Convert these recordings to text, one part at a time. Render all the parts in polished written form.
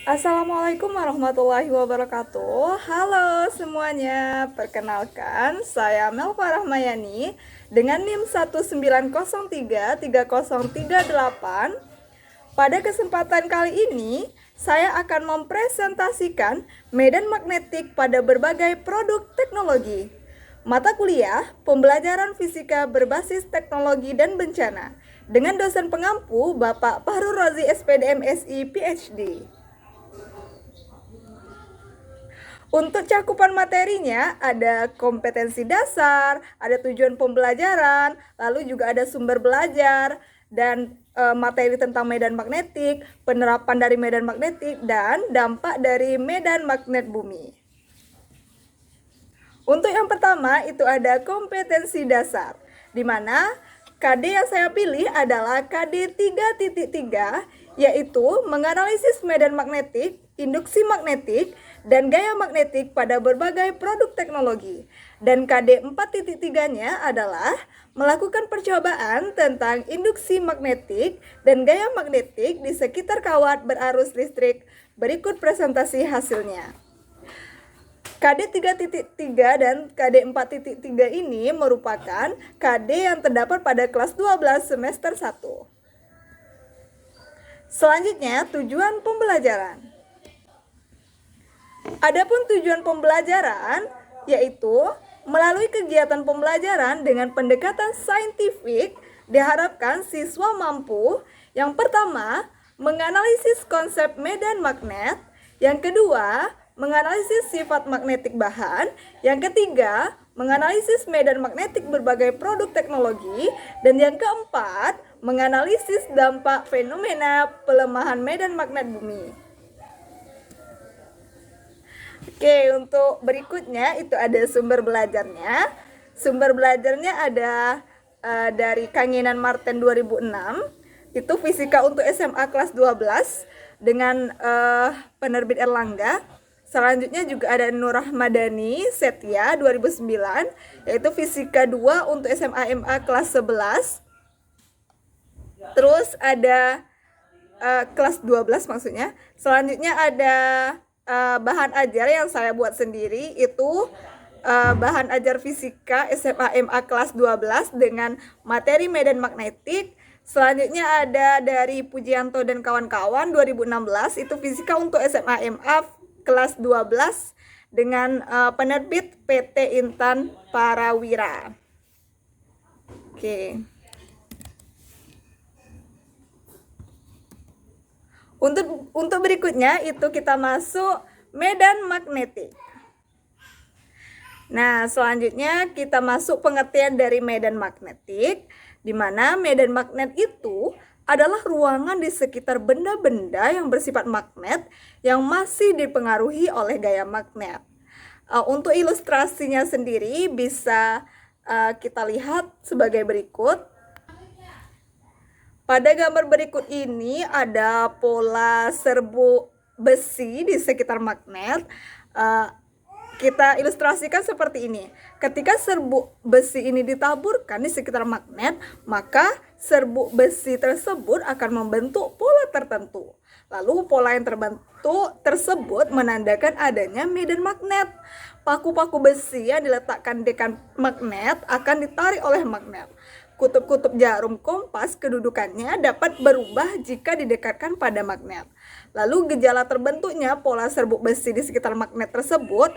Assalamualaikum warahmatullahi wabarakatuh. Halo semuanya, perkenalkan saya Melva Rahmayani dengan NIM 190330338. Pada kesempatan kali ini, saya akan mempresentasikan medan magnetik pada berbagai produk teknologi. Mata kuliah pembelajaran fisika berbasis teknologi dan bencana dengan dosen pengampu Bapak Fahrul Razi SPD MSI PhD. Untuk cakupan materinya ada kompetensi dasar, ada tujuan pembelajaran, lalu juga ada sumber belajar dan materi tentang medan magnetik, penerapan dari medan magnetik dan dampak dari medan magnet bumi. Untuk yang pertama itu ada kompetensi dasar, di mana KD yang saya pilih adalah KD 3.3, yaitu menganalisis medan magnetik, induksi magnetik, dan gaya magnetik pada berbagai produk teknologi. Dan KD 4.3-nya adalah melakukan percobaan tentang induksi magnetik dan gaya magnetik di sekitar kawat berarus listrik. Berikut presentasi hasilnya. KD 3.3 dan KD 4.3 ini merupakan KD yang terdapat pada kelas 12 semester 1. Selanjutnya, tujuan pembelajaran. Adapun tujuan pembelajaran yaitu melalui kegiatan pembelajaran dengan pendekatan saintifik diharapkan siswa mampu yang pertama menganalisis konsep medan magnet, yang kedua menganalisis sifat magnetik bahan, yang ketiga menganalisis medan magnetik berbagai produk teknologi, dan yang keempat menganalisis dampak fenomena pelemahan medan magnet bumi. Oke, untuk berikutnya itu ada sumber belajarnya. Sumber belajarnya ada dari Kanginan Marten 2006. Itu fisika untuk SMA kelas 12 dengan penerbit Erlangga. Selanjutnya juga ada Nur Rahmadani Setia 2009, yaitu fisika 2 untuk SMA MA kelas 11. Terus ada kelas 12 maksudnya. Selanjutnya ada bahan ajar yang saya buat sendiri, itu bahan ajar fisika SMA MA kelas 12 dengan materi medan magnetik. Selanjutnya ada dari Pujianto dan kawan-kawan 2016, itu fisika untuk SMA MA kelas 12 dengan penerbit PT Intan Parawira. Oke. Untuk berikutnya itu kita masuk medan magnetik. Nah, selanjutnya kita masuk pengertian dari medan magnetik, di mana medan magnet itu adalah ruangan di sekitar benda-benda yang bersifat magnet yang masih dipengaruhi oleh gaya magnet. Untuk ilustrasinya sendiri bisa kita lihat sebagai berikut. Pada gambar berikut ini ada pola serbuk besi di sekitar magnet. Kita ilustrasikan seperti ini. Ketika serbuk besi ini ditaburkan di sekitar magnet, maka serbuk besi tersebut akan membentuk pola tertentu. Lalu pola yang terbentuk tersebut menandakan adanya medan magnet. Paku-paku besi yang diletakkan di magnet akan ditarik oleh magnet. Kutub-kutub jarum kompas kedudukannya dapat berubah jika didekatkan pada magnet. Lalu gejala terbentuknya pola serbuk besi di sekitar magnet tersebut,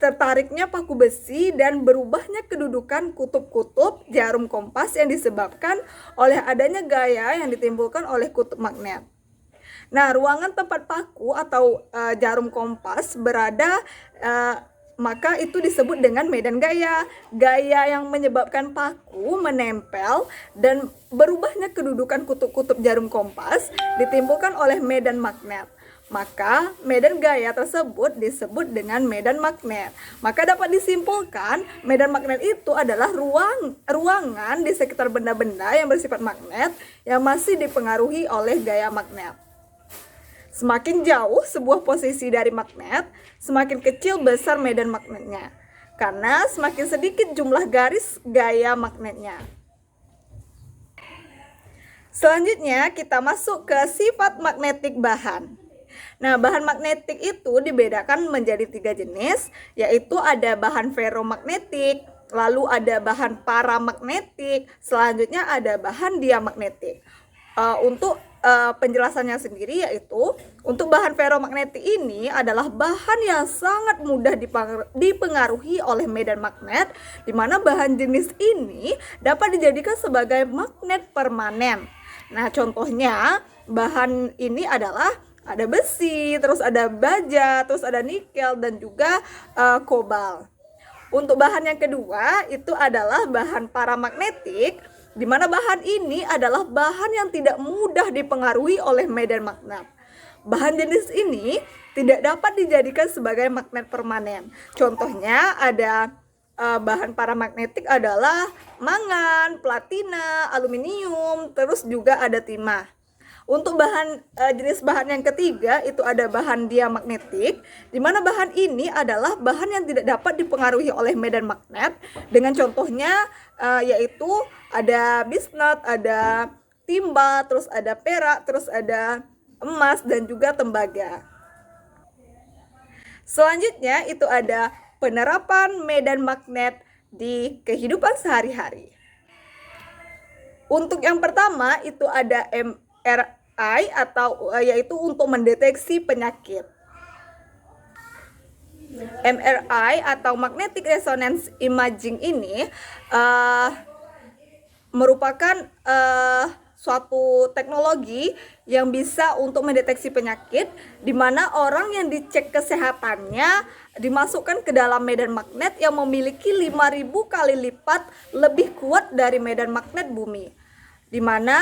tertariknya paku besi dan berubahnya kedudukan kutub-kutub jarum kompas yang disebabkan oleh adanya gaya yang ditimbulkan oleh kutub magnet. Nah, ruangan tempat paku atau jarum kompas berada maka itu disebut dengan medan gaya. Gaya yang menyebabkan paku menempel dan berubahnya kedudukan kutub-kutub jarum kompas ditimbulkan oleh medan magnet. Maka medan gaya tersebut disebut dengan medan magnet. Maka dapat disimpulkan medan magnet itu adalah ruangan di sekitar benda-benda yang bersifat magnet yang masih dipengaruhi oleh gaya magnet. Semakin jauh sebuah posisi dari magnet, semakin kecil besar medan magnetnya, karena semakin sedikit jumlah garis gaya magnetnya. Selanjutnya kita masuk ke sifat magnetik bahan. Nah, bahan magnetik itu dibedakan menjadi 3 jenis, yaitu ada bahan ferromagnetik, lalu ada bahan paramagnetik, selanjutnya ada bahan diamagnetik. Untuk penjelasannya sendiri yaitu untuk bahan ferromagnetik ini adalah bahan yang sangat mudah dipengaruhi oleh medan magnet, di mana bahan jenis ini dapat dijadikan sebagai magnet permanen. Nah, contohnya bahan ini adalah ada besi, terus ada baja, terus ada nikel dan juga kobalt. Untuk bahan yang kedua itu adalah bahan paramagnetik, di mana bahan ini adalah bahan yang tidak mudah dipengaruhi oleh medan magnet. Bahan jenis ini tidak dapat dijadikan sebagai magnet permanen. Contohnya ada bahan paramagnetik adalah mangan, platina, aluminium, terus juga ada timah. Untuk jenis bahan yang ketiga itu ada bahan diamagnetik, di mana bahan ini adalah bahan yang tidak dapat dipengaruhi oleh medan magnet. Dengan contohnya yaitu ada bismut, ada timba, terus ada perak, terus ada emas dan juga tembaga. Selanjutnya itu ada penerapan medan magnet di kehidupan sehari-hari. Untuk yang pertama itu ada MRI atau yaitu untuk mendeteksi penyakit. MRI atau magnetic resonance imaging ini merupakan suatu teknologi yang bisa untuk mendeteksi penyakit, di mana orang yang dicek kesehatannya dimasukkan ke dalam medan magnet yang memiliki 5.000 kali lipat lebih kuat dari medan magnet bumi, di mana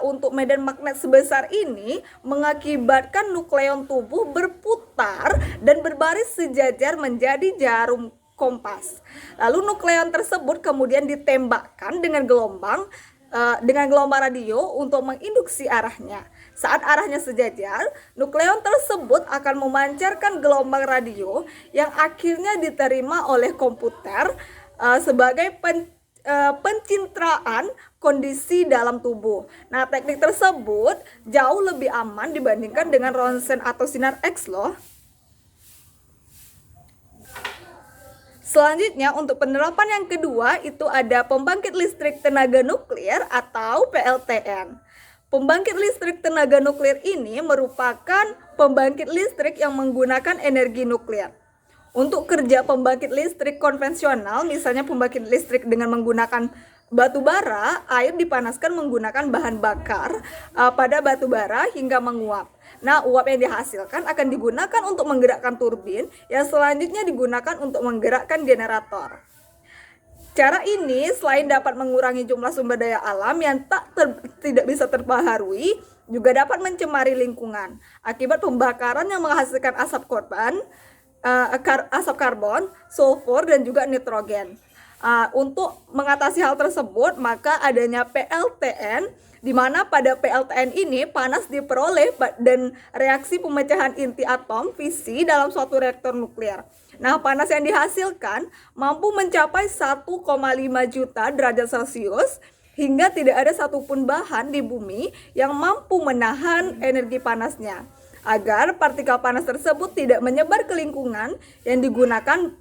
untuk medan magnet sebesar ini mengakibatkan nukleon tubuh berputar dan berbaris sejajar menjadi jarum kompas. Lalu nukleon tersebut kemudian ditembakkan dengan gelombang radio untuk menginduksi arahnya. Saat arahnya sejajar, nukleon tersebut akan memancarkan gelombang radio yang akhirnya diterima oleh komputer sebagai pencintraan kondisi dalam tubuh. Nah, teknik tersebut jauh lebih aman dibandingkan dengan ronsen atau sinar X loh. Selanjutnya untuk penerapan yang kedua itu ada pembangkit listrik tenaga nuklir atau PLTN. Pembangkit listrik tenaga nuklir ini merupakan pembangkit listrik yang menggunakan energi nuklir. Untuk kerja pembangkit listrik konvensional, misalnya pembangkit listrik dengan menggunakan batu bara, air dipanaskan menggunakan bahan bakar pada batu bara hingga menguap. Nah, uap yang dihasilkan akan digunakan untuk menggerakkan turbin yang selanjutnya digunakan untuk menggerakkan generator. Cara ini selain dapat mengurangi jumlah sumber daya alam yang tidak bisa terbaharui, juga dapat mencemari lingkungan akibat pembakaran yang menghasilkan asap karbon, sulfur dan juga nitrogen. Untuk mengatasi hal tersebut, maka adanya PLTN, di mana pada PLTN ini panas diperoleh dan reaksi pemecahan inti atom fisi dalam suatu reaktor nuklir. Nah, panas yang dihasilkan mampu mencapai 1,5 juta derajat Celcius hingga tidak ada satupun bahan di bumi yang mampu menahan energi panasnya. Agar partikel panas tersebut tidak menyebar ke lingkungan, yang digunakan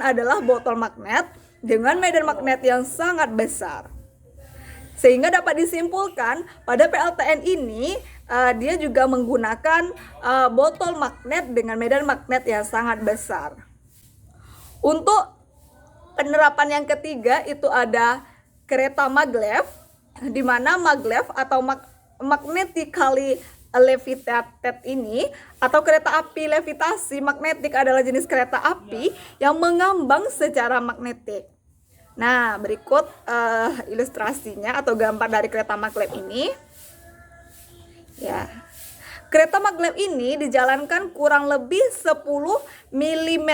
adalah botol magnet dengan medan magnet yang sangat besar. Sehingga dapat disimpulkan pada PLTN ini dia juga menggunakan botol magnet dengan medan magnet yang sangat besar. Untuk penerapan yang ketiga itu ada kereta maglev, di mana maglev atau magnetically levitated ini atau kereta api levitasi magnetik adalah jenis kereta api yang mengambang secara magnetik. Nah, berikut ilustrasinya atau gambar dari kereta maglev ini. Ya. Kereta maglev ini dijalankan kurang lebih 10 mm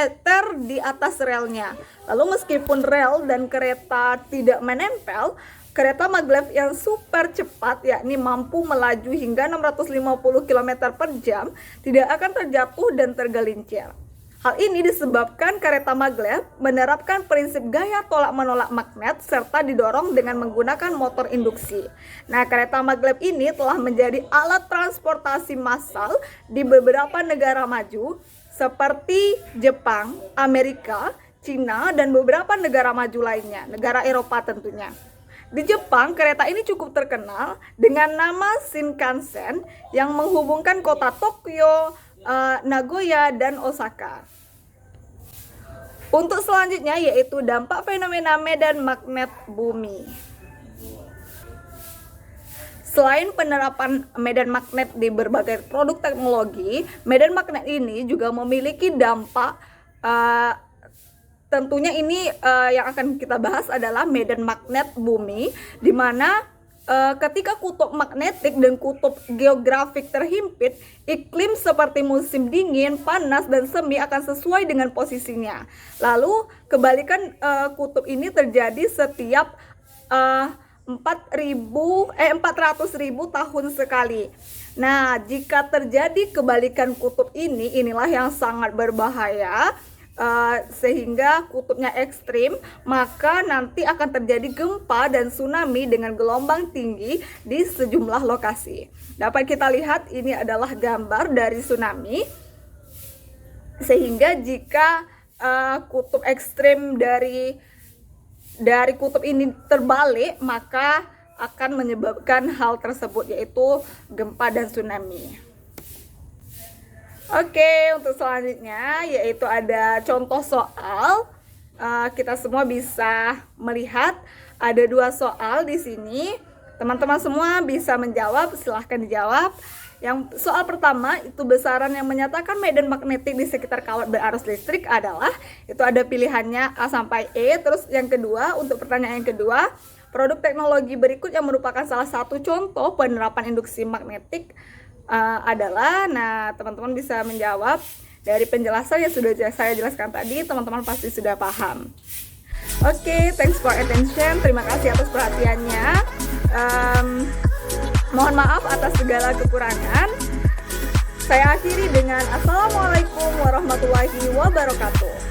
di atas relnya. Lalu meskipun rel dan kereta tidak menempel, kereta maglev yang super cepat, yakni mampu melaju hingga 650 km per jam, tidak akan terjatuh dan tergelincir. Hal ini disebabkan kereta maglev menerapkan prinsip gaya tolak-menolak magnet serta didorong dengan menggunakan motor induksi. Nah, kereta maglev ini telah menjadi alat transportasi massal di beberapa negara maju seperti Jepang, Amerika, Cina, dan beberapa negara maju lainnya, negara Eropa tentunya. Di Jepang, kereta ini cukup terkenal dengan nama Shinkansen yang menghubungkan kota Tokyo, Nagoya, dan Osaka. Untuk selanjutnya yaitu dampak fenomena medan magnet bumi. Selain penerapan medan magnet di berbagai produk teknologi, medan magnet ini juga memiliki dampak tentunya ini yang akan kita bahas adalah medan magnet bumi, di mana ketika kutub magnetik dan kutub geografik terhimpit, iklim seperti musim dingin, panas, dan semi akan sesuai dengan posisinya. Lalu kebalikan kutub ini terjadi setiap 400.000 tahun sekali. Nah, jika terjadi kebalikan kutub ini, inilah yang sangat berbahaya. Sehingga kutubnya ekstrim, maka nanti akan terjadi gempa dan tsunami dengan gelombang tinggi di sejumlah lokasi. Dapat kita lihat ini adalah gambar dari tsunami. Sehingga jika kutub ekstrim dari kutub ini terbalik, maka akan menyebabkan hal tersebut, yaitu gempa dan tsunami. Oke, untuk selanjutnya yaitu ada contoh soal. Kita semua bisa melihat ada 2 soal di sini. Teman-teman semua bisa menjawab, silahkan dijawab. Yang soal pertama itu besaran yang menyatakan medan magnetik di sekitar kawat berarus listrik adalah, itu ada pilihannya A sampai E. Terus yang kedua, untuk pertanyaan yang kedua, produk teknologi berikut yang merupakan salah satu contoh penerapan induksi magnetik adalah. Nah, teman-teman bisa menjawab dari penjelasan yang sudah saya jelaskan tadi, teman-teman pasti sudah paham. Oke, thanks for attention. Terima kasih atas perhatiannya. Mohon maaf atas segala kekurangan. Saya akhiri dengan Assalamualaikum warahmatullahi wabarakatuh.